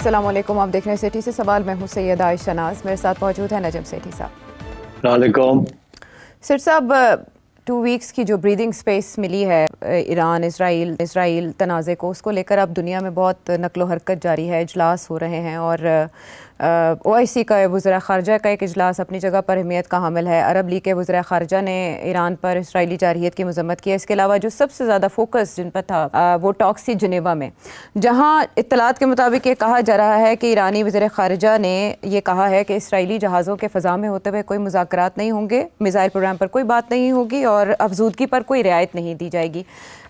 السلام علیکم، آپ دیکھ رہے ہیں سیٹھی سے سوال. میں ہوں سید عائشہ ناز، میرے ساتھ موجود ہیں نجم سیٹھی صاحب. السلام علیکم. سر صاحب، 2 ویکس کی جو بریدنگ سپیس ملی ہے ایران اسرائیل تنازع کو، اس کو لے کر اب دنیا میں بہت نقل و حرکت جاری ہے، اجلاس ہو رہے ہیں، اور OIC کا وزراء خارجہ کا ایک اجلاس اپنی جگہ پر اہمیت کا حامل ہے. عرب لیگ کے وزراء خارجہ نے ایران پر اسرائیلی جارحیت کی مذمت کی ہے. اس کے علاوہ جو سب سے زیادہ فوکس جن پر تھا وہ ٹاکس تھی جنیوا میں، جہاں اطلاعات کے مطابق یہ کہا جا رہا ہے کہ ایرانی وزیر خارجہ نے یہ کہا ہے کہ اسرائیلی جہازوں کے فضا میں ہوتے ہوئے کوئی مذاکرات نہیں ہوں گے، میزائل پروگرام پر کوئی بات نہیں ہوگی اور افزودگی پر کوئی رعایت نہیں دی جائے گی،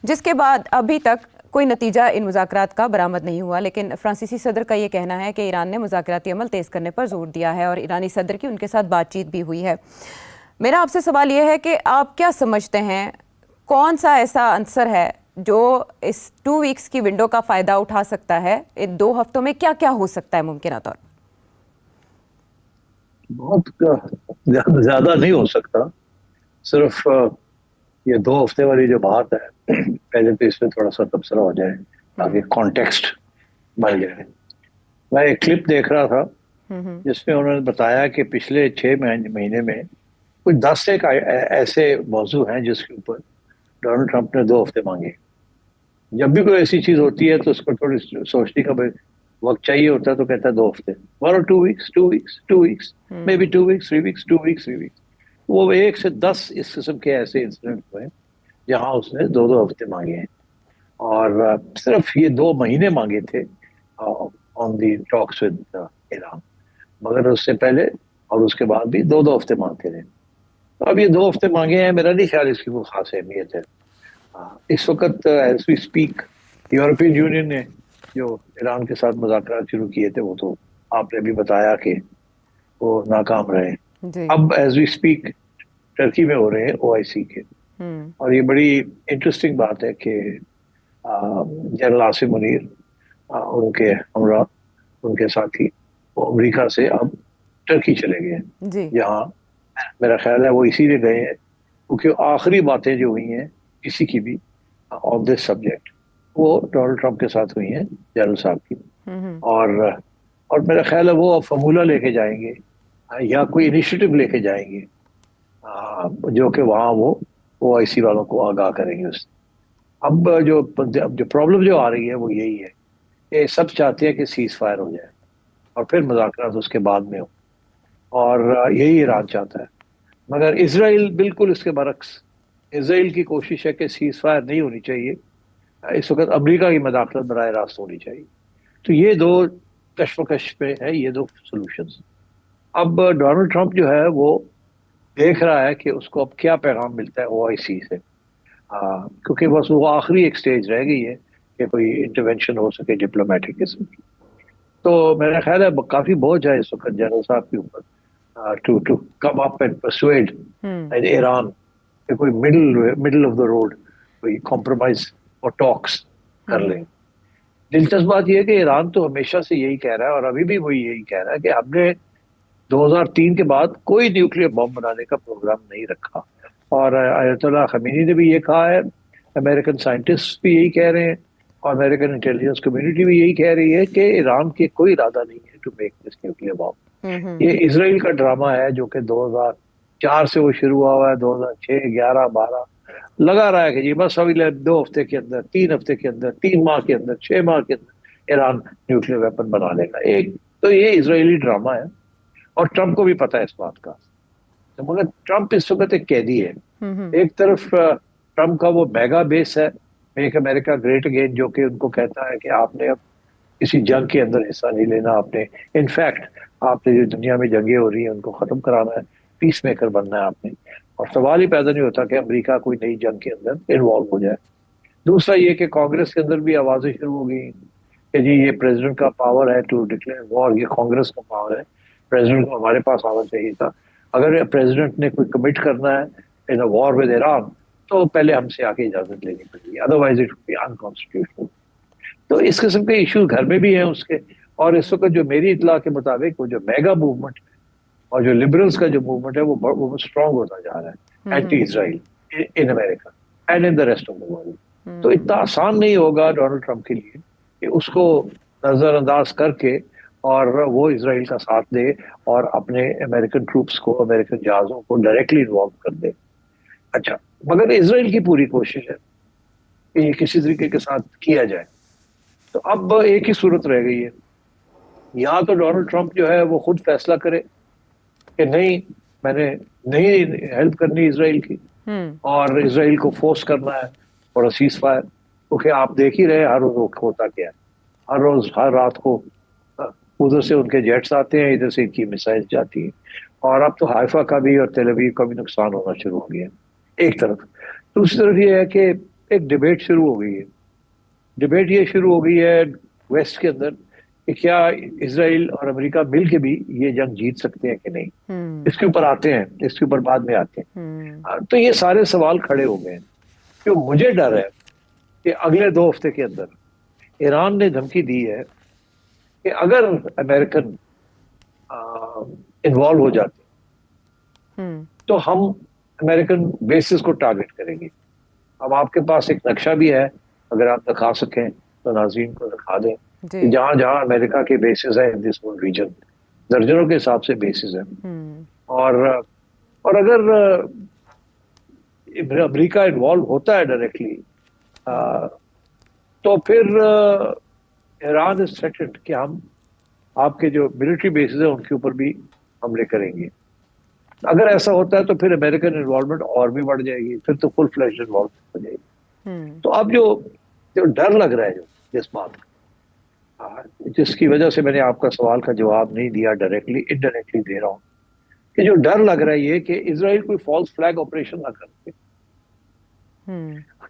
جس کے بعد ابھی تک کوئی نتیجہ ان مذاکرات کا برآمد نہیں ہوا. لیکن فرانسیسی صدر کا یہ کہنا ہے کہ ایران نے مذاکراتی عمل تیز کرنے پر زور دیا ہے اور ایرانی صدر کی ان کے ساتھ بات چیت بھی ہوئی ہے. میرا آپ سے سوال یہ ہے کہ آپ کیا سمجھتے ہیں، کون سا ایسا عنصر ہے جو اس 2 ویکس کی ونڈو کا فائدہ اٹھا سکتا ہے؟ ان 2 ہفتوں میں کیا کیا ہو سکتا ہے ممکنہ طور پر؟ بہت زیادہ نہیں ہو سکتا. صرف یہ 2 ہفتے والی جو بات ہے، پہلے تو اس میں تھوڑا سا تبصرہ ہو جائے تاکہ کانٹیکسٹ بن جائے. میں ایک کلپ دیکھ رہا تھا جس میں انہوں نے بتایا کہ پچھلے 6 مہینے میں کچھ 10 ایک ایسے موضوع ہیں جس کے اوپر ڈونلڈ ٹرمپ نے 2 ہفتے مانگے. جب بھی کوئی ایسی چیز ہوتی ہے تو اس کو تھوڑی سوچنے کا وقت چاہیے ہوتا ہے، تو کہتا ہے 2 ہفتے، 1 اور 2 ویکس 2 ویکس 2 ویکس مے بی 2 ویکس 3 ویکس 2 ویکس 3 ویکس. وہ 1 سے 10 اس قسم کے ایسے انسیڈنٹ ہوئے جہاں اس نے 2 ہفتے مانگے ہیں، اور صرف یہ 2 مہینے مانگے تھے آن دی ٹاکس ود ایران، مگر اس سے پہلے اور اس کے بعد بھی 2 ہفتے مانگتے رہے. تو اب یہ 2 ہفتے مانگے ہیں، میرا نہیں خیال اس کی کوئی خاص اہمیت ہے. اس وقت as we speak European Union نے جو ایران کے ساتھ مذاکرات شروع کیے تھے، وہ تو آپ نے بھی بتایا کہ وہ ناکام رہے. اب ایز وی اسپیک ٹرکی میں ہو رہے ہیں OIC کے، اور یہ بڑی انٹرسٹنگ بات ہے کہ جنرل عاصم منیر ان کے ہمراہ، ان کے ساتھی، وہ امریکہ سے اب ٹرکی چلے گئے ہیں، جہاں میرا خیال ہے وہ اسی لیے گئے ہیں کیونکہ آخری باتیں جو ہوئی ہیں کسی کی بھی آن دس سبجیکٹ وہ ڈونلڈ ٹرمپ کے ساتھ ہوئی ہیں، جنرل صاحب کی. اور میرا خیال ہے وہ فارمولہ لے کے جائیں گے یا کوئی انیشیٹو لے کے جائیں گے جو کہ وہاں وہ OIC والوں کو آگاہ کریں گے اس سے. اب جو پرابلم جو آ رہی ہے وہ یہی ہے کہ سب چاہتے ہیں کہ سیز فائر ہو جائے اور پھر مذاکرات اس کے بعد میں ہو، اور یہی ایران چاہتا ہے. مگر اسرائیل بالکل اس کے برعکس، اسرائیل کی کوشش ہے کہ سیز فائر نہیں ہونی چاہیے، اس وقت امریکہ کی مداخلت براہ راست ہونی چاہیے. تو یہ 2 کشمکش پہ ہے، یہ 2 سولوشنز. اب ڈونلڈ ٹرمپ جو ہے وہ دیکھ رہا ہے کہ اس کو اب کیا پیغام ملتا ہے OIC سے، کیونکہ بس وہ آخری ایک سٹیج رہ گئی ہے کہ کوئی انٹرونشن ہو سکے ڈپلومیٹک قسم کی. تو میرا خیال ہے کافی بوجھ ہے اس وقت جنرل صاحب کے اوپر to come up and persuade Iran کہ کوئی middle of the road کوئی compromise اور talks کر لیں. دلچسپ بات یہ ہے کہ ایران تو ہمیشہ سے یہی کہہ رہا ہے، اور ابھی بھی وہ یہی کہہ رہا ہے کہ ہم نے 2003 کے بعد کوئی نیوکلیر بم بنانے کا پروگرام نہیں رکھا. اور آیت اللہ خمینی نے بھی یہ کہا ہے، امریکن سائنٹسٹ بھی یہی کہہ رہے ہیں، اور امریکن انٹیلیجنس کمیونٹی بھی یہی کہہ رہی ہے کہ ایران کے کوئی ارادہ نہیں ہے to make this nuclear bomb. یہ اسرائیل کا ڈرامہ ہے جو کہ 2004 سے وہ شروع ہوا ہے، 2006 11 12 لگا رہا ہے کہ جی بس ابھی 2 ہفتے کے اندر، 3 ہفتے کے اندر، 3 ماہ کے اندر، 6 ماہ کے اندر ایران نیوکلیر ویپن بنا لے گا. تو یہ اسرائیلی ڈرامہ ہے، اور ٹرمپ کو بھی پتہ ہے اس بات کا. مگر ٹرمپ اس وقت ایک قیدی ہے. ایک طرف ٹرمپ کا وہ میگا بیس ہے، میک امریکہ گریٹ اگین، جو کہ ان کو کہتا ہے کہ آپ نے اب کسی جنگ کے اندر حصہ نہیں لینا، آپ نے انفیکٹ آپ نے جو دنیا میں جنگیں ہو رہی ہیں ان کو ختم کرانا ہے، پیس میکر بننا ہے آپ نے. اور سوال ہی پیدا نہیں ہوتا کہ امریکہ کوئی نئی جنگ کے اندر انوالو ہو جائے. دوسرا یہ کہ کانگریس کے اندر بھی آوازیں شروع ہو گئی کہ جی یہ پریزیڈنٹ کا پاور ہے ٹو ڈکلیئر وار، یہ کانگریس کا پاور ہے، پریزیڈنٹ کو ہمارے پاس آنا چاہیے تھا. اگر پریزیڈنٹ نے کوئی کمٹ کرنا ہے ان اے وار ود ایران تو پہلے ہم سے آ کے اجازت لینی پڑے گی، otherwise it would be unconstitutional. تو اس قسم کے ایشوز گھر میں بھی ہیں اس کے. اور اس وقت جو میری اطلاع کے مطابق وہ جو میگا موومنٹ اور جو لبرلز کا جو موومنٹ ہے وہ اسٹرانگ ہوتا جا رہا ہے anti Israel in America and in the rest of the world. تو اتنا آسان نہیں ہوگا ڈونلڈ ٹرمپ کے لیے کہ اس کو نظر انداز کر کے اور وہ اسرائیل کا ساتھ دے اور اپنے امریکن ٹروپس کو، امریکن جہازوں کو ڈائریکٹلی انوالو کر دے. اچھا، مگر اسرائیل کی پوری کوشش ہے کہ یہ کسی طریقے کے ساتھ کیا جائے. تو اب ایک ہی صورت رہ گئی ہے، یا تو ڈونلڈ ٹرمپ جو ہے وہ خود فیصلہ کرے کہ نہیں، میں نے نہیں ہیلپ کرنی اسرائیل کی اور اسرائیل کو فورس کرنا ہے اور سیز فائر. کیونکہ آپ دیکھ ہی رہے ہر روز ہوتا کیا ہے، ہر روز ہر رات کو ادھر سے ان کے جیٹس آتے ہیں، ادھر سے ان کی میسائل جاتی ہیں. اور اب تو حائفہ کا بھی اور تیل ابیب کا بھی نقصان ہونا شروع ہو گیا ایک طرف. دوسری طرف یہ ہے کہ ایک ڈبیٹ شروع ہو گئی ہے. ڈبیٹ یہ شروع ہو گئی ہے ویسٹ کے اندر کہ کیا اسرائیل اور امریکہ مل کے بھی یہ جنگ جیت سکتے ہیں کہ نہیں. اس کے اوپر آتے ہیں، اس کے اوپر بعد میں آتے ہیں. تو یہ سارے سوال کھڑے ہو گئے ہیں. جو مجھے ڈر ہے کہ اگلے 2 ہفتے کے اندر ایران نے دھمکی دی ہے کہ اگر امریکن انوالو ہو جاتے تو ہم امریکن بیسز کو ٹارگٹ کریں گے. اب آپ کے پاس ایک نقشہ بھی ہے، اگر آپ دکھا سکیں تو ناظرین کو دکھا دیں کہ جہاں جہاں امریکہ کے بیسز ہیں دس ریجن، درجنوں کے حساب سے بیسز ہیں. اور اگر امریکہ انوالو ہوتا ہے ڈائریکٹلی تو پھر ایران از تھریٹنڈ کہ ہم آپ کے جو ملٹری بیسز ہیں ان کے اوپر بھی حملے کریں گے. اگر ایسا ہوتا ہے تو پھر امریکن انوالومنٹ اور بھی بڑھ جائے گی، پھر تو فل فلیش انوالومنٹ ہو جائے گی. تو اب جو ڈر لگ رہا ہے جس بات کا، جس کی وجہ سے میں نے آپ کا سوال کا جواب نہیں دیا، ڈائریکٹلی انڈائریکٹلی دے رہا ہوں، کہ جو ڈر لگ رہا ہے یہ کہ اسرائیل کوئی فالس فلیگ آپریشن نہ کرتے.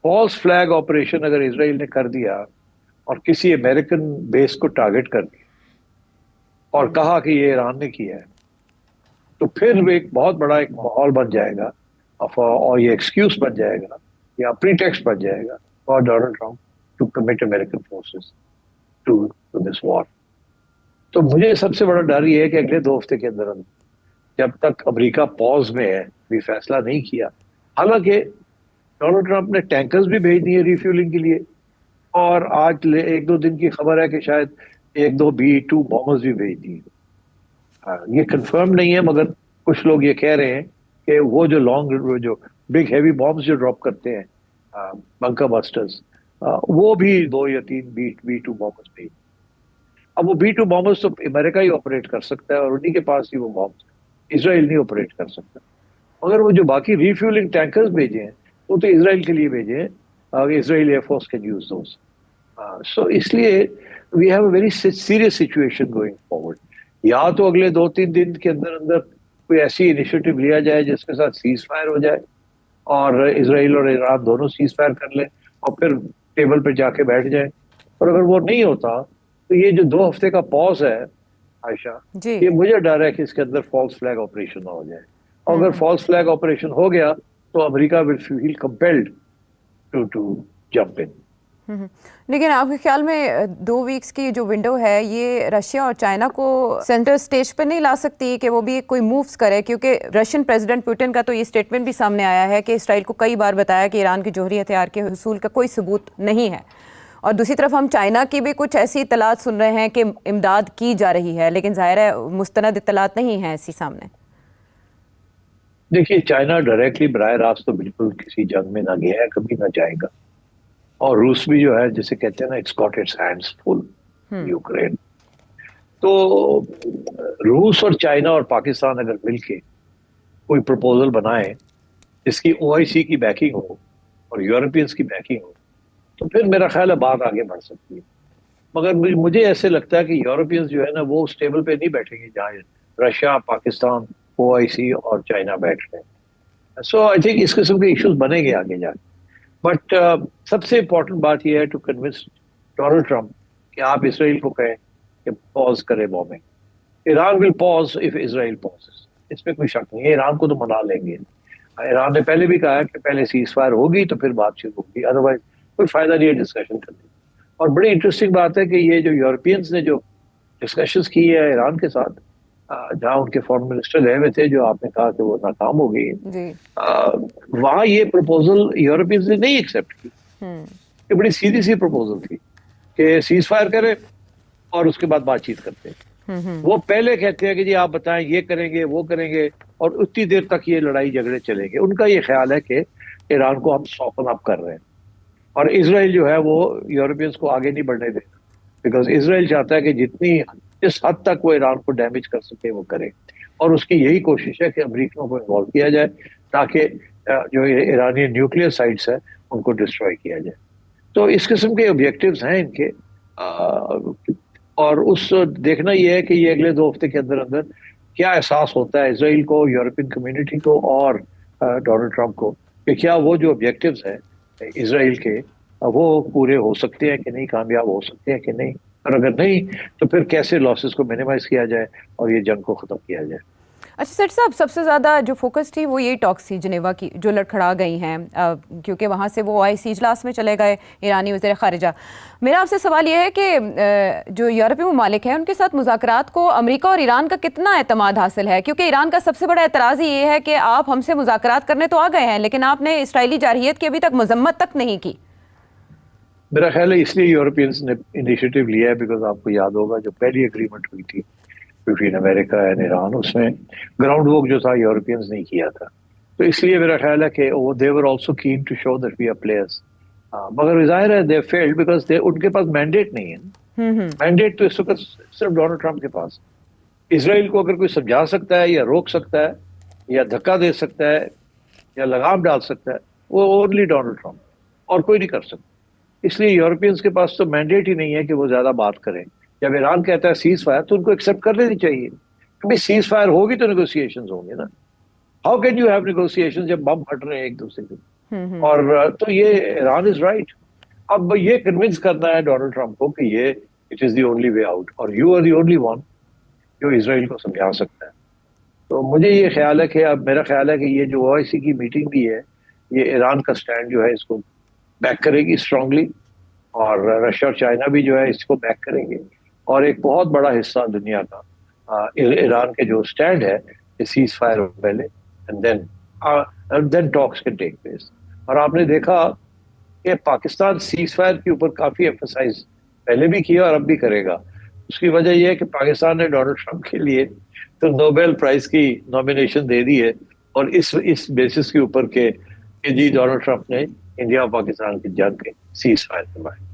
فالس فلیگ آپریشن اگر اسرائیل نے کر دیا اور کسی امریکن بیس کو ٹارگٹ کر دیا اور کہا کہ یہ ایران نے کیا ہے، تو پھر ایک بہت بڑا ایک ماحول بن جائے گا اور یہ ایکسکیوز بن جائے گا یا پریٹیکسٹ بن جائے گا for Donald Trump to commit American forces to this war. تو مجھے سب سے بڑا ڈر یہ ہے کہ اگلے 2 ہفتے کے اندر جب تک امریکہ پاز میں ہے، بھی فیصلہ نہیں کیا، حالانکہ ڈونلڈ ٹرمپ نے ٹینکرز بھی بھیج دیے ریفیولنگ کے لیے، اور آج 1-2 دن کی خبر ہے کہ شاید 1-2 B-2 بامبرز بھی بھیج دیے. یہ کنفرم نہیں ہے، مگر کچھ لوگ یہ کہہ رہے ہیں کہ وہ جو بگ ہیوی بامبز جو ڈراپ کرتے ہیں بنکر بسٹرز، وہ بھی 2 یا 3 B-2 بامبرز بھیج. اب وہ B-2 بامبرز تو امریکہ ہی آپریٹ کر سکتا ہے اور انہی کے پاس ہی وہ بامبرز، اسرائیل نہیں آپریٹ کر سکتا. مگر وہ جو باقی ریفیولنگ ٹینکرز بھیجے ہیں وہ تو اسرائیل کے لیے بھیجے ہیں، Israel air force can use those. So اس لیے we have a very serious situation going forward. یا تو اگلے 2-3 دن کے اندر اندر کوئی ایسی انیشیٹو لیا جائے جس کے ساتھ سیز فائر ہو جائے اور اسرائیل اور ایران دونوں سیز فائر کر لیں اور پھر ٹیبل پہ جا کے بیٹھ جائیں. اور اگر وہ نہیں ہوتا تو یہ جو 2 ہفتے کا پاز ہے عائشہ، یہ مجھے ڈر ہے کہ اس کے اندر فالس فلیگ آپریشن نہ ہو جائے. اور اگر فالس فلیگ آپریشن ہو گیا تو امریکہ ول فیل کمپیلڈ ٹو جمپ ان. لیکن آپ کے خیال میں 2 ویکس کی جو ونڈو ہے یہ رشیا اور چائنا کو سینٹر سٹیج پہ نہیں لا سکتی کہ وہ بھی کوئی مووز کرے؟ کیونکہ رشین پریزیڈنٹ پوٹن کا تو یہ سٹیٹمنٹ بھی سامنے آیا ہے کہ اسرائیل کو کئی بار بتایا کہ ایران کے جوہری ہتھیار کے حصول کا کوئی ثبوت نہیں ہے. اور دوسری طرف ہم چائنا کی بھی کچھ ایسی اطلاعات سن رہے ہیں کہ امداد کی جا رہی ہے، لیکن ظاہر ہے مستند اطلاعات نہیں ہیں ایسی سامنے. دیکھیے، چائنا ڈائریکٹلی براہ راست تو بالکل کسی جنگ میں نہ گیا ہے، کبھی نہ جائے گا. اور روس بھی جو ہے جسے کہتے ہیں نا it's got its hands full Ukraine. تو روس اور چائنا اور پاکستان اگر مل کے کوئی پروپوزل بنائے جس کی OIC کی بیکنگ ہو اور یورپینس کی بیکنگ ہو تو پھر میرا خیال ہے بات آگے بڑھ سکتی ہے. مگر مجھے ایسے لگتا ہے کہ یورپینس جو ہے نا وہ اس ٹیبل پہ نہیں بیٹھیں گے جہاں رشیا، پاکستان، OIC اور چائنا بیٹھ رہے ہیں. سو آئی تھنک اس قسم کے ایشوز بنے گے آگے جا کے. بٹ سب سے امپورٹنٹ بات یہ ہے ٹو کنونس ڈونلڈ ٹرمپ کہ آپ اسرائیل کو کہیں کہ پاز کرے bombing. Iran will pause if Israel pauses, اس میں کوئی شک نہیں ہے. ایران کو تو منا لیں گے. ایران نے پہلے بھی کہا ہے کہ پہلے سیز فائر ہوگی تو پھر بات شروع ہوگی، ادروائز کوئی فائدہ نہیں ہے ڈسکشن کرنے. اور بڑی انٹرسٹنگ بات ہے کہ یہ جو یورپینس نے جو ڈسکشنز کی ہے ایران کے ساتھ، جہاں ان کے فارن منسٹر گئے ہوئے تھے جو آپ نے کہا کہ وہ ناکام ہو گئی، وہاں یہ پروپوزل یورپینز نے نہیں ایکسیپٹ کی. یہ بڑی سیدھی سی پروپوزل تھی کہ سیز فائر کرے اور اس کے بعد بات چیت کرتے ہیں. وہ پہلے کہتے ہیں کہ جی آپ بتائیں یہ کریں گے وہ کریں گے, اور اتنی دیر تک یہ لڑائی جھگڑے چلیں گے. ان کا یہ خیال ہے کہ ایران کو ہم سوپن اپ کر رہے ہیں, اور اسرائیل جو ہے وہ یورپینز کو آگے نہیں بڑھنے دے گا, بیکاز اسرائیل چاہتا ہے کہ جس حد تک وہ ایران کو ڈیمیج کر سکے وہ کرے, اور اس کی یہی کوشش ہے کہ امریکیوں کو انوالو کیا جائے تاکہ جو ایرانی نیوکلیئر سائٹس ہیں ان کو ڈسٹروائے کیا جائے. تو اس قسم کے آبجیکٹیوز ہیں ان کے, اور اس دیکھنا یہ ہے کہ یہ اگلے 2 ہفتے کے اندر اندر کیا احساس ہوتا ہے اسرائیل کو, یورپین کمیونٹی کو اور ڈونلڈ ٹرمپ کو, کہ کیا وہ جو آبجیکٹیوز ہیں اسرائیل کے وہ پورے ہو سکتے ہیں کہ نہیں, کامیاب ہو سکتے ہیں کہ نہیں, اور اگر نہیں تو پھر کیسے لاسز کو منیمائز کیا جائے اور یہ جنگ کو ختم کیا جائے. اچھا سیٹ صاحب, سب سے زیادہ جو فوکس تھی وہ یہی ٹاکس تھی جنیوا کی جو لڑکھڑا گئی ہیں, کیونکہ وہاں سے وہ OIC اجلاس میں چلے گئے ایرانی وزیر خارجہ. میرا آپ سے سوال یہ ہے کہ جو یورپی ممالک ہیں ان کے ساتھ مذاکرات کو امریکہ اور ایران کا کتنا اعتماد حاصل ہے, کیونکہ ایران کا سب سے بڑا اعتراض یہ ہے کہ آپ ہم سے مذاکرات کرنے تو آ گئے ہیں لیکن آپ نے اسرائیلی جارحیت کی ابھی تک مذمت تک نہیں کی. میرا خیال ہے اس لیے یورپینس نے انیشیٹو لیا ہے, بیکاز آپ کو یاد ہوگا جو پہلی اگریمنٹ ہوئی تھی بٹوین امریکہ اینڈ ایران, اس میں گراؤنڈ ورک جو تھا یورپینس نہیں کیا تھا. تو اس لیے میرا خیال ہے کہ وہ they were also keen to show that we are players, مگر ظاہر ہے دے فیلڈ بیکاز ان کے پاس مینڈیٹ نہیں ہے. مینڈیٹ تو اس وقت صرف ڈونلڈ ٹرمپ کے پاس. اسرائیل کو اگر کوئی سمجھا سکتا ہے یا روک سکتا ہے یا دھکا دے سکتا ہے یا لگام ڈال سکتا ہے وہ اونلی ڈونلڈ ٹرمپ, اور کوئی نہیں کر سکتا. اس لیے یورپینس کے پاس تو مینڈیٹ ہی نہیں ہے کہ وہ زیادہ بات کریں. جب ایران کہتا ہے سیز فائر تو ان کو ایکسیپٹ کر لینی چاہیے, کیونکہ سیز فائر ہوگی تو نیگوسیشنز ہوں گے نا. How can you have negotiation جب بم پھٹ رہے ہیں ایک دوسرے کے, اور تو یہ ایران از رائٹ. اب یہ کنونس کرنا ہے ڈونلڈ ٹرمپ کو کہ یہ it is the only way out, اور you are the only one جو اسرائیل کو سمجھا سکتا ہے. تو مجھے یہ خیال ہے کہ اب میرا خیال ہے کہ یہ جو OIC کی میٹنگ بھی ہے یہ ایران کا سٹینڈ جو ہے اس کو بیک کرے گی اسٹرانگلی, اور رشیا اور چائنا بھی جو ہے اس کو بیک کریں گے, اور ایک بہت بڑا حصہ دنیا کا ایران کے جو سٹینڈ ہے کہ سیز فائر پہلے and then talks can take place. اور آپ نے دیکھا کہ پاکستان سیز فائر کے اوپر کافی ایمفسائز پہلے بھی کیا اور اب بھی کرے گا. اس کی وجہ یہ ہے کہ پاکستان نے ڈونلڈ ٹرمپ کے لیے تو نوبیل پرائز کی نامینیشن دے دی ہے, اور اس بیسس کے اوپر کہ جی ڈونلڈ ٹرمپ نے انڈیا اور پاکستان کی جنگ کے سیز فائر کروائی.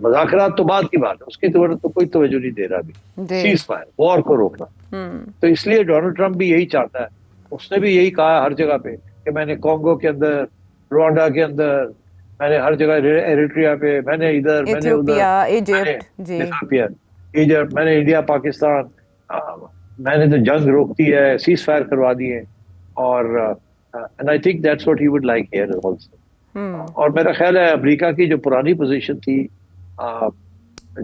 مذاکرات تو بعد کی بات ہے, اس کی تو کوئی توجہ نہیں دے رہا ابھی. سیز فائر, وار کو روکنا. تو اس لیے ڈونلڈ ٹرمپ بھی یہی چاہتا ہے, اس نے بھی یہی کہا ہر جگہ پہ کہ میں نے کانگو کے اندر, روانڈا کے اندر, میں نے ہر جگہ ایریٹریا پہ, میں نے ادھر, میں نے ادھر, ایجپٹ, میں نے انڈیا پاکستان, میں نے تو جنگ روک دی ہے, سیز فائر کروا دی ہے. اور and I think that's what he would like here also. اور میرا خیال ہے امریکہ کی جو پرانی پوزیشن تھی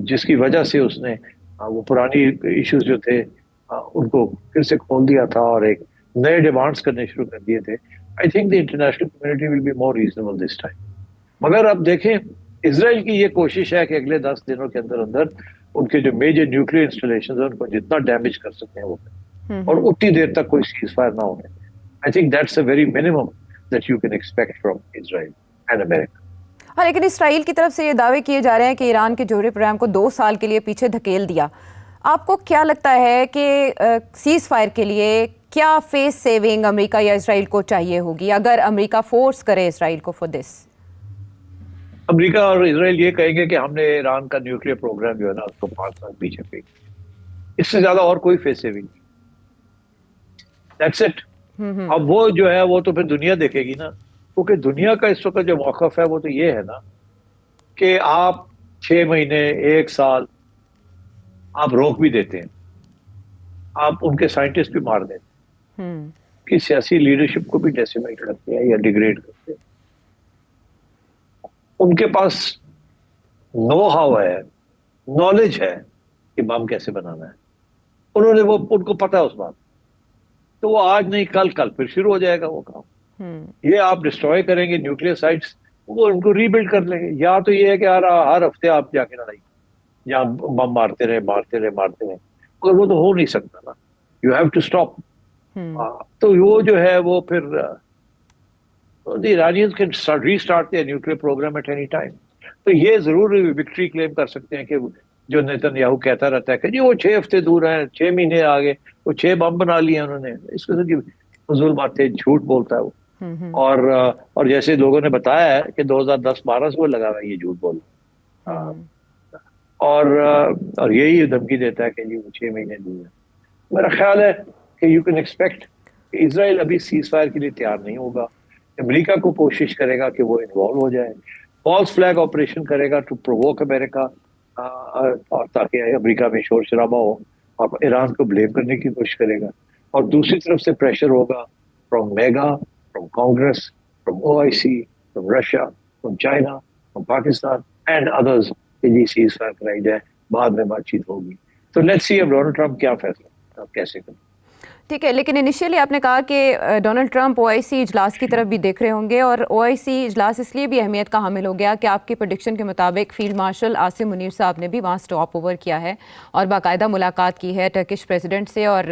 جس کی وجہ سے اس نے وہ پرانی ایشوز جو تھے ان کو پھر سے کھول دیا تھا اور ایک نئے ڈیمانڈز کرنے شروع کر دیے تھے. I think the international community will be more reasonable this time. مگر اب دیکھیں اسرائیل کی یہ کوشش ہے کہ اگلے 10 دنوں کے اندر اندر ان کے جو میجر نیوکلیئر انسٹالیشنز ہیں ان کو جتنا ڈیمیج کر سکتے ہیں وہ کریں, اور اتنی دیر تک کوئی سیز فائر نہ ہونے. I think that's a very minimum that you can expect from Israel and America. ہاں, لیکن اسرائیل کی طرف سے یہ دعوے کیے جا رہے ہیں کہ ایران کے جوہری پروگرام کو 2 سال کے لیے پیچھے دھکیل دیا. آپ کو کیا لگتا ہے کہ سیز فائر کے لیے کیا فیس سیونگ امریکہ یا اسرائیل کو چاہیے ہوگی اگر امریکہ فورس کرے اسرائیل کو فور دس؟ امریکہ اور اسرائیل یہ کہیں گے کہ ہم نے ایران کا نیوکلیئر پروگرام جو ہے نا اس کو 5 سال پیچھے پھینک, اس سے زیادہ اور کوئی فیس سیونگ نہیں. That's it. اب وہ جو ہے وہ تو پھر دنیا دیکھے گی نا, کیونکہ دنیا کا اس وقت جو موقف ہے وہ تو یہ ہے نا کہ آپ 6 مہینے 1 سال آپ روک بھی دیتے ہیں, آپ ان کے سائنٹسٹ بھی مار دیتے ہیں, کہ سیاسی لیڈرشپ کو بھی ڈیسیمیٹ کرتے ہیں یا ڈیگریڈ کرتے ہیں. ان کے پاس نو ہاؤ ہے, نالج ہے کہ بم کیسے بنانا ہے. انہوں نے وہ ان کو پتا ہے اس بات, تو وہ آج نہیں کل پھر شروع ہو جائے گا وہ کام. یہ آپ ڈسٹروائے کریں گے نیوکلیئر سائٹس, وہ ان کو ری بلڈ کر لیں گے. یا تو یہ ہے کہ ہر ہفتے آپ جا کے لڑائی جہاں بم مارتے رہے, مگر وہ تو ہو نہیں سکتا نا. You have to stop. تو وہ جو ہے وہ پھر the Iranians can restart their nuclear program at any time. تو یہ ضرور وکٹری کلیم کر سکتے ہیں کہ جو نیتن کہتا رہتا ہے کہ جی وہ 6 ہفتے دور ہیں، 6 مہینے آگے، وہ 6 بم بنا لیے انہوں نے، اس قسم کی فضول باتیں، جھوٹ بولتا ہے وہ. اور جیسے لوگوں نے بتایا ہے کہ 2010-12 سے وہ لگا ہوا ہے یہ جھوٹ بولنا. اور یہی دھمکی دیتا ہے کہ جی وہ 6 مہینے دور ہے. میرا خیال ہے کہ یو کین ایکسپیکٹ کہ اسرائیل ابھی سیز فائر کے لیے تیار نہیں ہوگا. امریکہ کو کوشش کرے گا کہ وہ انوالو ہو جائے، فالس فلیگ آپریشن کرے گا ٹو پرووک امریکہ، اور تاکہ امریکہ میں شور شرابہ ہو، اور ایران کو بلیم کرنے کی کوشش کرے گا. اور دوسری طرف سے پریشر ہوگا from mega, from Congress, from OIC، from Russia, from China, from Pakistan and others کہ جی سیز فائر کرائی جائے، بعد میں بات چیت ہوگی. تو لیٹس سی اب ڈونلڈ ٹرمپ کیا فیصلہ کیسے کریں. ٹھیک ہے، لیکن انیشیلی آپ نے کہا کہ ڈونلڈ ٹرمپ OIC اجلاس کی طرف بھی دیکھ رہے ہوں گے، اور OIC اجلاس اس لیے بھی اہمیت کا حامل ہو گیا کہ آپ کی پریڈکشن کے مطابق فیلڈ مارشل عاصم منیر صاحب نے بھی وہاں سٹاپ اوور کیا ہے اور باقاعدہ ملاقات کی ہے ٹرکش پریزیڈنٹ سے، اور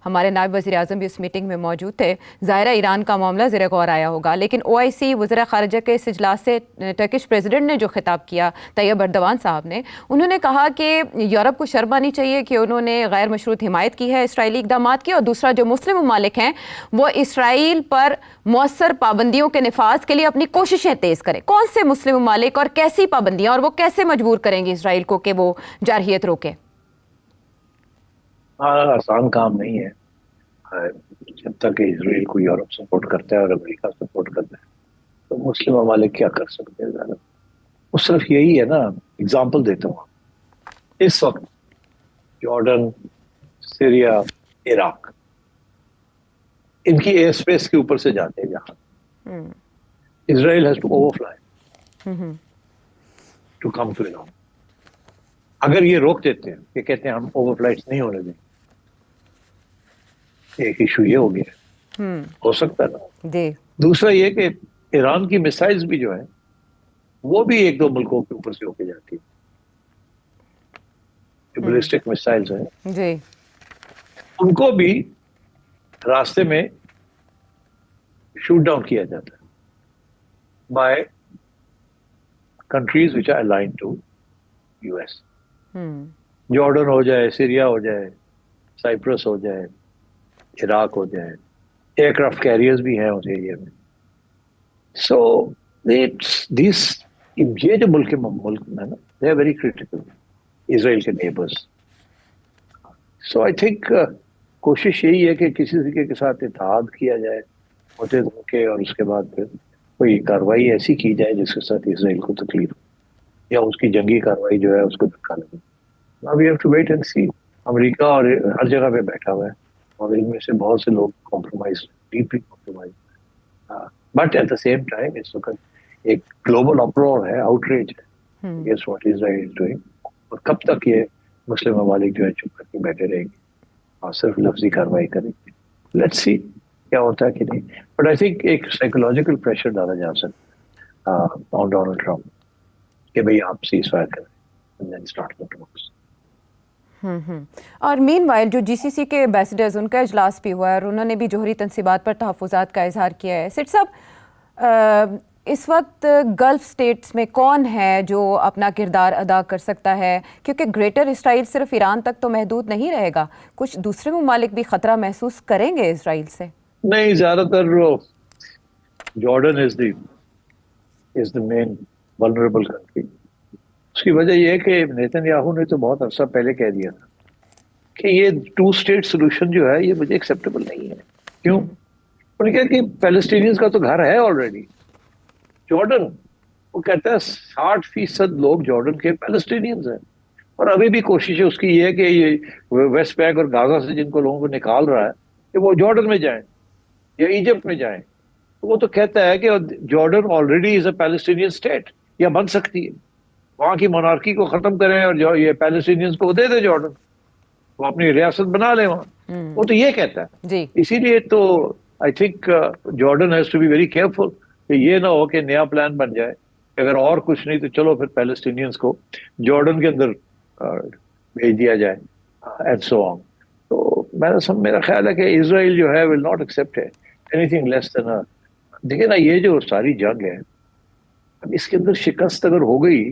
ہمارے نائب وزیر اعظم بھی اس میٹنگ میں موجود تھے. ظاہرہ ایران کا معاملہ زیر غور آیا ہوگا، لیکن OIC وزراء خارجہ کے اس اجلاس سے ٹرکش پریزیڈنٹ نے جو خطاب کیا طیب اردوان صاحب نے، انہوں نے کہا کہ یورپ کو شرم آنی چاہیے کہ انہوں نے غیر مشروط حمایت کی ہے اسرائیلی اقدامات کی، اور دوسرا جو مسلم ممالک ہیں وہ اسرائیل پر مؤثر پابندیوں کے نفاذ کے لیے اپنی کوششیں تیز کریں. کون سے مسلم ممالک اور کیسی پابندیاں، اور وہ کیسے مجبور کریں گے اسرائیل کو کہ وہ جارحیت روکے؟ آسان کام نہیں ہے. جب تک اسرائیل کو یورپ سپورٹ کرتا ہے اور امریکہ سپورٹ کرتا ہے تو مسلم ممالک کیا کر سکتے ہیں زیادہ. وہ صرف یہی ہے نا، اگزامپل دیتا ہوں. اس وقت جارڈن، سیریا، عراق، ان کی ایئر اسپیس کے اوپر سے جاتے ہیں جہاں Israel has to over fly to come to Iran. اگر یہ روک دیتے ہیں کہ کہتے ہیں ہم اوور فلائٹس نہیں ہونے دیں، ایک ایشو یہ ہو گیا، ہو سکتا ہے نا. جی. دوسرا یہ کہ ایران کی میسائلز بھی جو ہیں وہ بھی 1-2 ملکوں کے اوپر سے ہو کے جاتی ہیں، جو بیلسٹک میسائلز ہیں جی، ان کو بھی راستے میں شوٹ ڈاؤن کیا جاتا ہے by countries which are aligned to US. Jordan ہو جائے، سیریا ہو جائے، سائپرس ہو جائے، عراق ہو جائے، ایئر کرافٹ کیریئرز بھی ہیں اس ایریا میں. سو یہ جو ملک میں نا دے آر ویری کریٹیکل، اسرائیل کے نیبرز. سو آئی تھنک کوشش یہی ہے کہ کسی طریقے کے ساتھ اتحاد کیا جائے ہوتے دھو کے، اور اس کے بعد پھر کوئی کارروائی ایسی کی جائے جس کے ساتھ اسرائیل کو تکلیف ہو، یا اس کی جنگی کارروائی جو ہے اس کو دھکا لگے. Now we have to wait and see. امریکہ اور ہر جگہ پہ بیٹھا ہوا ہے، اور ان میں سے بہت سے لوگ compromise, deeply compromise. But at the same time اس وقت ایک گلوبل اپرور ہے، آؤٹریج ہے against what Israel is doing. اور کب تک یہ مسلم ممالک جو ہے چپ کر کے بیٹھے رہیں گے اور صرف لفظی کارروائی کریں گے. لیٹس سی کیا ہوتا ہے کہ نہیں. بٹ آئی تھنک ایک سائیکولوجیکل پریشر ڈالا جا سکتا آن ڈونلڈ ٹرمپ کہ بھئی آپ سیز فائر کریں and then start the talks. اور مین وائل جو GCC کے ایمبیسڈرز، ان کا اجلاس بھی ہوا ہے اور انہوں نے بھی جوہری تنصیبات پر تحفظات کا اظہار کیا ہے. سیٹ صاحب، اس وقت گلف سٹیٹس میں کون ہے جو اپنا کردار ادا کر سکتا ہے؟ کیونکہ گریٹر اسرائیل صرف ایران تک تو محدود نہیں رہے گا، کچھ دوسرے ممالک بھی خطرہ محسوس کریں گے اسرائیل سے. نہیں، زیادہ تر Jordan is the main vulnerable country. اس کی وجہ یہ ہے کہ نیتن یاہو نے تو بہت عرصہ پہلے کہہ دیا تھا کہ یہ 2 اسٹیٹ سولوشن جو ہے یہ مجھے ایکسیپٹیبل نہیں ہے. کیوں؟ انہوں نے کہا کہ پیلسٹینینز کا تو گھر ہے آلریڈی. جارڈن، وہ کہتا ہے 60% لوگ جارڈن کے پیلسٹینینز ہیں، اور ابھی بھی کوشش ہے اس کی یہ ہے کہ یہ ویسٹ بینک اور غازہ سے جن کو لوگوں کو نکال رہا ہے کہ وہ جارڈن میں جائیں یا ایجپٹ میں جائیں. وہ تو کہتا ہے کہ Jordan already is a Palestinian state, یا بن سکتی ہے. وہاں کی مونارکی کو ختم کریں اور جو یہ پیلسٹینینز کو دے دے جارڈن، وہ اپنی ریاست بنا لے وہاں. وہ تو یہ کہتا ہے. جی. اسی لیے تو I think Jordan has to be very careful کہ یہ نہ ہو کہ نیا پلان بن جائے اگر اور کچھ نہیں تو چلو پھر پیلسٹینینز کو جارڈن کے اندر بھیج دیا جائے اینڈ سو آن. تو میرا خیال ہے کہ اسرائیل جو ہے will not accept anything less than. دیکھیں نا، یہ جو ساری جنگ ہے اب اس کے اندر شکست اگر ہو گئی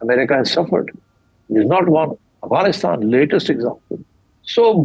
America has suffered. It is not one. Afghanistan, latest example. So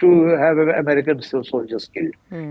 to have American soldiers killed.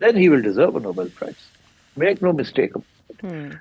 then he will deserve a Nobel Prize, make no mistake about it।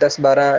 10-12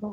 No.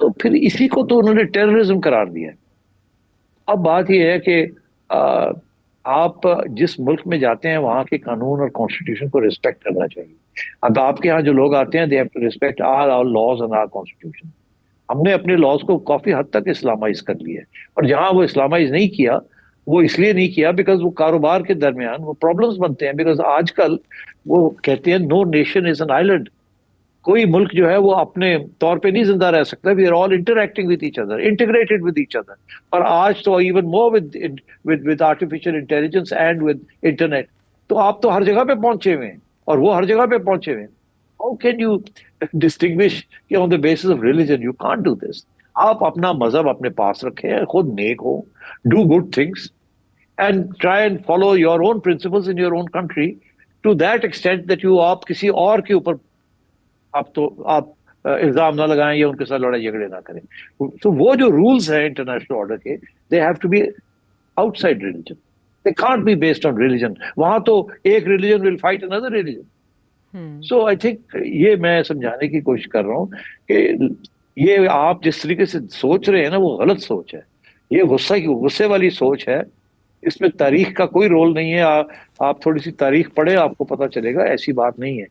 تو پھر اسی کو تو انہوں نے ٹیررزم قرار دیا ہے. اب بات یہ ہے کہ آپ جس ملک میں جاتے ہیں وہاں کے قانون اور کانسٹیٹیوشن کو ریسپیکٹ کرنا چاہیے. اب آپ کے ہاں جو لوگ آتے ہیں they have to respect our laws and our constitution. ہم نے اپنے لاز کو کافی حد تک اسلامائز کر لیا ہے, اور جہاں وہ اسلامائز نہیں کیا وہ اس لیے نہیں کیا بیکاز وہ کاروبار کے درمیان وہ پرابلمس بنتے ہیں. بیکاز آج کل وہ کہتے ہیں no nation is an island. کوئی ملک جو ہے وہ اپنے طور پہ نہیں زندہ رہ سکتا. We are all interacting with each other, integrated with each other. اور آج تو even more with artificial intelligence and with internet, تو آپ تو ہر جگہ پہ پہنچے ہوئے ہیں اور وہ ہر جگہ پہ پہنچے ہوئے ہیں. ہاؤ کین یو ڈسٹنگوش کہ on the basis of religion? You can't do this. آپ اپنا مذہب اپنے پاس رکھیں, خود نیک ہو, do good things and try and follow your own principles in your own country to that extent that you آپ کسی اور کے اوپر آپ الزام نہ لگائیں یا ان کے ساتھ لڑائی جھگڑے نہ کریں. تو وہ جو رولز ہیں انٹرنیشنل آرڈر کے, they have to be outside religion, they can't be based on religion. وہاں تو ایک ریلیجن ول فائٹ اندر ریلیجن. سو آئی تھنک یہ میں سمجھانے کی کوشش کر رہا ہوں کہ یہ آپ جس طریقے سے سوچ رہے ہیں نا وہ غلط سوچ ہے. یہ غصے والی سوچ ہے. اس میں تاریخ کا کوئی رول نہیں ہے. آپ تھوڑی سی تاریخ پڑھیں, آپ کو پتہ چلے گا ایسی بات نہیں ہے.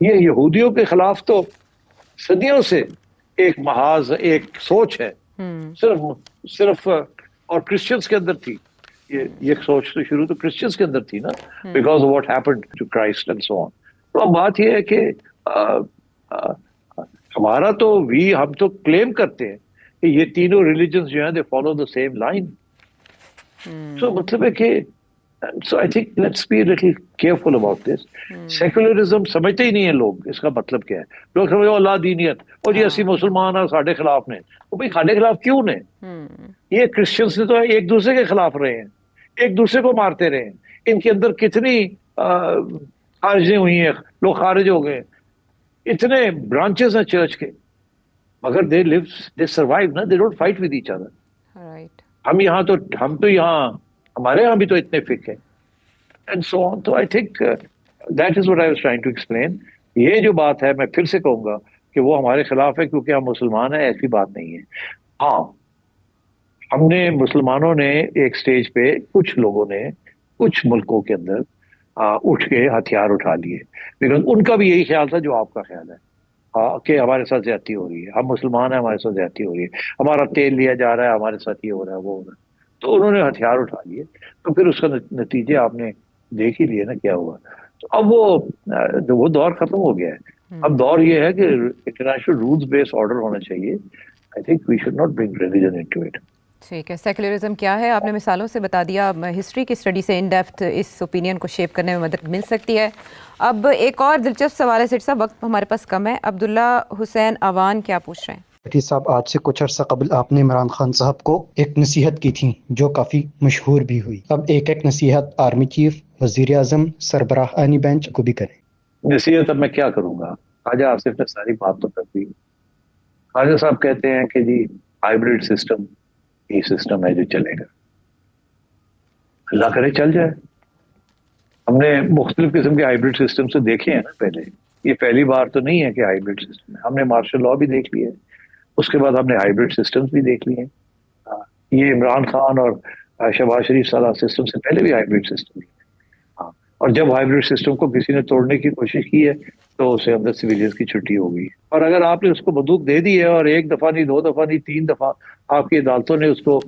یہ یہودیوں کے خلاف تو صدیوں سے ایک محاذ ایک سوچ ہے, صرف اور کرسچنس کے اندر تھی. یہ سوچ تو شروع تو کرسچنس کے اندر تھی نا, because what happened to Christ and so on. تو اب بات یہ ہے کہ ہمارا تو ہم تو کلیم کرتے ہیں کہ یہ تینوں ریلیجنز جو ہیں they follow the same line. So مطلب ہے کہ so I think let's be little careful about this. Secularism سمجھتے ہی نہیں ہیں لوگ اس کا مطلب کیا ہے. لوگ سمجھو اللہ دینیت, اور جی اسی مسلمان ہیں ساڈے خلاف نے. وہ بھائی ساڈے خلاف کیوں نے؟ یہ کرسچنس نے تو ایک دوسرے کے خلاف رہے ہیں, ایک دوسرے کو مارتے رہے ہیں. ان کے اندر کتنی خارجیں ہوئی ہیں, لوگ خارج ہو گئے. اتنے برانچز ہیں چرچ کے, مگر دے سروائیو نا, they don't fight with each other. ہم تو یہاں ہمارے یہاں بھی تو اتنے فک ہیں اینڈ سو آن. تو I think that is what I was trying to explain. یہ جو بات ہے میں پھر سے کہوں گا کہ وہ ہمارے خلاف ہے کیونکہ ہم مسلمان ہیں, ایسی بات نہیں ہے. ہاں ہم نے مسلمانوں نے ایک سٹیج پہ کچھ لوگوں نے کچھ ملکوں کے اندر اٹھ کے ہتھیار اٹھا لیے, بیکاز ان کا بھی یہی خیال تھا جو آپ کا خیال ہے کہ ہمارے ساتھ زیادتی ہو رہی ہے, ہم مسلمان ہیں ہمارے ساتھ زیادتی ہو رہی ہے, ہمارا تیل لیا جا رہا ہے, ہمارے ساتھ یہ ہو رہا ہے وہ ہو رہا ہے. تو انہوں نے ہتھیار اٹھا لیے. تو پھر اس کا نتیجے آپ نے دیکھ ہی لیے نا کیا ہوا. تو اب وہ دور ختم ہو گیا ہے. اب دور یہ ہے کہ انٹرنیشنل رولز بیس آرڈر ہونا چاہیے. I think we should not bring religion into it. ٹھیک ہے, سیکولرزم کیا ہے آپ نے مثالوں سے بتا دیا. ہسٹری کی اسٹڈی سے ان ڈیپتھ اس اوپینین کو شیپ کرنے میں مدد مل سکتی ہے. اب ایک اور دلچسپ سوال ہے سیٹ صاحب, وقت ہمارے پاس کم ہے. عبداللہ حسین اوان کیا پوچھ رہے ہیں؟ سیٹھی صاحب, آج سے کچھ عرصہ قبل آپ نے عمران خان صاحب کو ایک نصیحت کی تھی جو کافی مشہور بھی ہوئی. اب ایک نصیحت آرمی چیف, وزیر اعظم, سربراہانی بینچ کو بھی کریں. نصیحت اب میں کیا کروں گا, خواجہ آصف نے ساری بات تو کر دی. خواجہ صاحب کہتے ہیں کہ جی ہائیبرڈ سسٹم یہ سسٹم ہے جو چلے گا, اللہ کرے چل جائے. ہم نے مختلف قسم کے ہائیبرڈ سسٹم سے دیکھے ہیں نا پہلے, یہ پہلی بار تو نہیں ہے کہ ہائیبرڈ سسٹم ہے. ہم نے مارشل لا بھی دیکھ لیے, اس کے بعد ہم نے ہائیبرڈ سسٹمز بھی دیکھ لیے. یہ عمران خان اور شہباز شریف سالہ سسٹم سے پہلے بھی ہائیبرڈ سسٹم ہے. اور جب ہائیبرڈ سسٹم کو کسی نے توڑنے کی کوشش کی ہے تو اسے اندر سویلینز کی چھٹی ہو گئی. اور اگر آپ نے اس کو بندوق دے دی ہے اور ایک دفعہ نہیں, دو دفعہ نہیں, 3 دفعہ آپ کی عدالتوں نے اس کو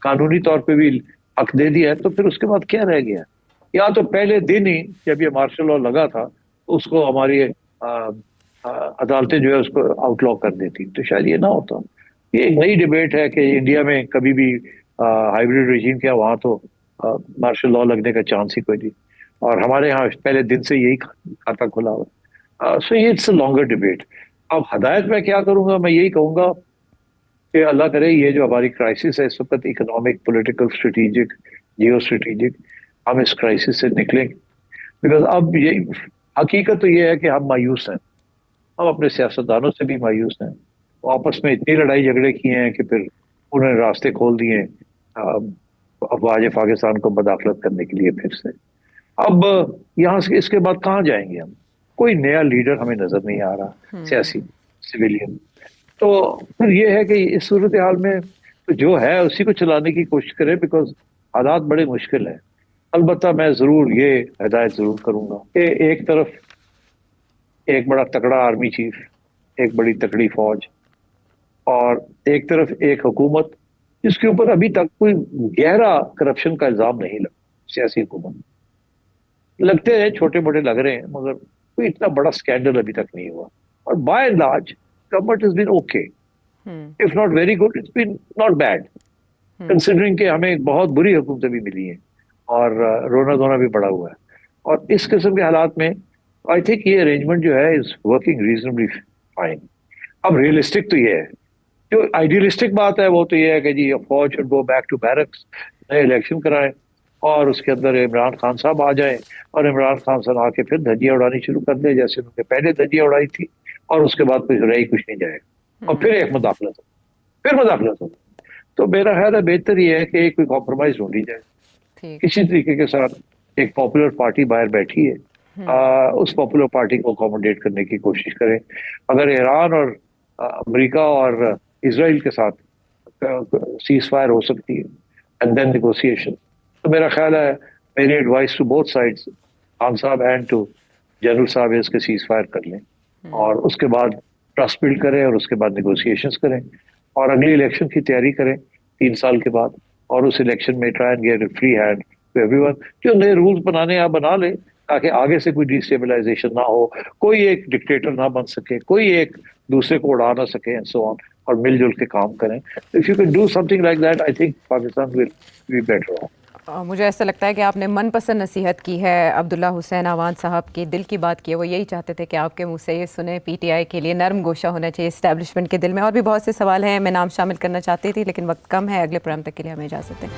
قانونی طور پہ بھی حق دے دیا ہے, تو پھر اس کے بعد کیا رہ گیا؟ یا تو پہلے دن ہی جب یہ مارشل لا لگا تھا اس کو ہماری عدالتیں جو ہے اس کو آؤٹ لا کر دیتی, تو شاید یہ نہ ہوتا. یہ ایک نئی ڈیبیٹ ہے کہ انڈیا میں کبھی بھی ہائیبرڈ ریجیم کیا, وہاں تو مارشل لا لگنے کا چانس ہی کوئی نہیں, اور ہمارے یہاں پہلے دن سے یہی کھاتا کھلا ہوا. So it's a longer debate. اب ہدایت میں کیا کروں گا, میں یہی کہوں گا کہ اللہ کرے یہ جو ہماری کرائسس ہے اس وقت, economic, political, strategic, geostrategic, ہم اس کرائسس سے نکلیں. بیکاز اب یہ حقیقت تو یہ ہے کہ ہم مایوس ہیں, ہم اپنے سیاستدانوں سے بھی مایوس ہیں. وہ آپس میں اتنی لڑائی جھگڑے کیے ہیں کہ پھر انہوں نے راستے کھول دیے افواج پاکستان کو مداخلت کرنے کے لیے پھر سے. اب یہاں سے اس کے بعد کہاں جائیں گے ہم؟ کوئی نیا لیڈر ہمیں نظر نہیں آ رہا سیاسی, سویلین. تو پھر یہ ہے کہ اس صورتحال میں تو جو ہے اسی کو چلانے کی کوشش کرے، بیکاز حالات بڑے مشکل ہیں. البتہ میں ضرور یہ ہدایت ضرور کروں گا کہ ایک طرف ایک بڑا تکڑا آرمی چیف، ایک بڑی تکڑی فوج، اور ایک طرف ایک حکومت جس کے اوپر ابھی تک کوئی گہرا کرپشن کا الزام نہیں لگا. سیاسی حکومت لگتے ہیں چھوٹے موٹے لگ رہے ہیں، مگر کوئی اتنا بڑا سکینڈل ابھی تک نہیں ہوا. اور by and large government has been okay. If not very good, it's been not bad. Considering کہ ہمیں بہت بری حکومتیں بھی ملی ہیں اور رونا دھونا بھی بڑا ہوا ہے. اور اس قسم کے حالات میں آئی تھنک یہ ارینجمنٹ جو ہے از ورکنگ ریزنبلی فائن. اب ریئلسٹک تو یہ ہے، جو آئیڈیلسٹک بات ہے وہ تو یہ ہے کہ جی فوج should go back to barracks, نئے الیکشن کرائیں اور اس کے اندر عمران خان صاحب آ جائیں اور عمران خان صاحب آ کے پھر دھجیاں اڑانی شروع کر دیں جیسے انہوں نے پہلے دھجیاں اڑائی تھی، اور اس کے بعد کچھ رہی کچھ نہیں جائے گا اور پھر ایک مداخلت ہو، پھر مداخلت ہو. تو میرا خیال ہے بہتر یہ ہے کہ کوئی کمپرومائز ڈھونڈی جائے. کسی طریقے کے ساتھ ایک پاپولر پارٹی باہر بیٹھی ہے، اس پاپولر پارٹی کو اکوموڈیٹ کرنے کی کوشش کریں. اگر ایران اور امریکہ اور اسرائیل کے ساتھ سیز فائر ہو سکتی ہے اینڈ دین نیگوسیشن، تو میرا خیال ہے میری advice to both sides, Khan Sahib and to general صاحب، اس کے سیز فائر کر لیں اور اس کے بعد ٹرسٹ بلڈ کریں اور اس کے بعد نیگوسیشنز کریں اور اگلی الیکشن کی تیاری کریں 3 سال کے بعد. اور اس الیکشن میں try and get free hand to everyone. جو نئے رولز بنانے آپ بنا لیں تاکہ آگے سے کوئی ڈیسٹیبلائزیشن نہ ہو، کوئی ایک ڈکٹیٹر نہ بن سکے، کوئی ایک دوسرے کو اڑا نہ سکے اینڈ سو آن، اور مل جل کے کام کریں. If you can do something like that I think Pakistan will be better off. مجھے ایسا لگتا ہے کہ آپ نے من پسند نصیحت کی ہے عبداللہ حسین اعوان صاحب کی، دل کی بات کی ہے. وہ یہی چاہتے تھے کہ آپ کے منہ سے یہ سنیں. پی ٹی آئی کے لیے نرم گوشہ ہونا چاہیے اسٹیبلشمنٹ کے دل میں. اور بھی بہت سے سوال ہیں، میں نام شامل کرنا چاہتی تھی لیکن وقت کم ہے. اگلے پروگرام تک کے لیے ہمیں اجازت دیں.